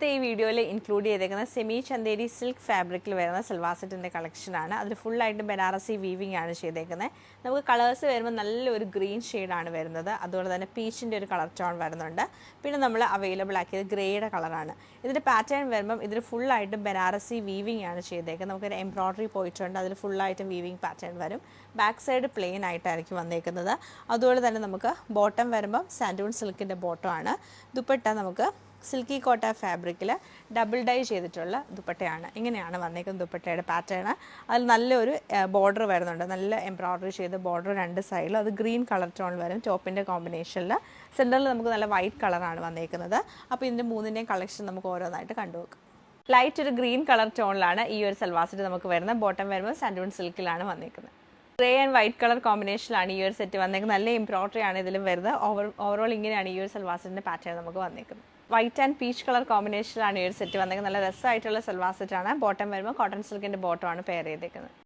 ഈ വീഡിയോയിൽ ഇൻക്ലൂഡ് ചെയ്തേക്കുന്ന സെമി ചന്തേരി സിൽക്ക് ഫാബ്രിക്കിൽ വരുന്ന സൽവാർ സെറ്റിൻ്റെ കളക്ഷനാണ്. അതിൽ ഫുള്ളായിട്ട് ബനാറസി വീവിംഗ് ആണ് ചെയ്തേക്കുന്നത്. നമുക്ക് കളേഴ്സ് വരുമ്പോൾ നല്ലൊരു ഗ്രീൻ ഷെയ്ഡാണ് വരുന്നത്. അതുപോലെ തന്നെ പീച്ചിൻ്റെ ഒരു കളർ ടോൺ വരുന്നുണ്ട്. പിന്നെ നമ്മൾ അവൈലബിൾ ആക്കിയത് ഗ്രേയുടെ കളറാണ്. ഇതിൻ്റെ പാറ്റേൺ വരുമ്പം ഇതിൽ ഫുള്ളായിട്ട് ബനാറസി വീവിംഗ് ആണ് ചെയ്തേക്കുന്നത്. നമുക്കൊരു എംബ്രോയ്ഡറി പോയിട്ടുണ്ട്. അതിൽ ഫുള്ളായിട്ട് വീവിംഗ് പാറ്റേൺ വരും. ബാക്ക് സൈഡ് പ്ലെയിൻ ആയിട്ടായിരിക്കും വന്നേക്കുന്നത്. അതുപോലെ തന്നെ നമുക്ക് ബോട്ടം വരുമ്പം സാൻഡൂൺ സിൽക്കിൻ്റെ ബോട്ടം ആണ്. ദുപ്പട്ട നമുക്ക് സിൽക്കി കോട്ട ഫാബ്രിക്കിൽ ഡബിൾ ഡൈ ചെയ്തിട്ടുള്ള ദുപ്പട്ടയാണ്. ഇങ്ങനെയാണ് വന്നേക്കുന്നത് ദുപ്പട്ടയുടെ പാറ്റേൺ. അതിൽ നല്ലൊരു ബോർഡർ വരുന്നുണ്ട്. നല്ല എംബ്രോയ്ഡറി ചെയ്ത് ബോർഡർ രണ്ട് സൈഡിലും അത് ഗ്രീൻ കളർ ടോൺ വരും. ടോപ്പിൻ്റെ കോമ്പിനേഷനിൽ സെൻറ്ററിൽ നമുക്ക് നല്ല വൈറ്റ് കളറാണ് വന്നേക്കുന്നത്. അപ്പോൾ ഇതിൻ്റെ മൂന്നിൻ്റെയും കളക്ഷൻ നമുക്ക് ഓരോന്നായിട്ട് കണ്ടുവെക്കാം. ലൈറ്റ് ഒരു ഗ്രീൻ കളർ ടോണിലാണ് ഈ ഒരു സൽവാർ സെറ്റ് നമുക്ക് വരുന്നത്. ബോട്ടം വരുമ്പോൾ സാൻഡൂൺ സിൽക്കിലാണ് വന്നേക്കുന്നത്. ഗ്രേ ആൻഡ് വൈറ്റ് കളർ കോമ്പിനേഷനിലാണ് ഈ ഒരു സെറ്റ് വന്നേക്കുന്നത്. നല്ല എംബ്രോയ്ഡറി ആണ് ഇതിലും വരുന്നത്. ഓവറോൾ ഇങ്ങനെയാണ് ഈ ഒരു സൽവാർ സെറ്റിൻ്റെ പാറ്റേൺ നമുക്ക് വന്നേക്കുന്നത്. വൈറ്റ് ആൻഡ് പീച്ച് കളർ കോമ്പിനേഷനിലാണ് ഈ ഒരു സെറ്റ് വന്നേക്കുന്നത്. നല്ല രസമായിട്ടുള്ള സൽവാർ സെറ്റാണ്. ബോട്ടം വരുമ്പോൾ കോട്ടൺ സിൽക്കിൻ്റെ ബോട്ടമാണ് പെയർ ചെയ്തേക്കുന്നത്.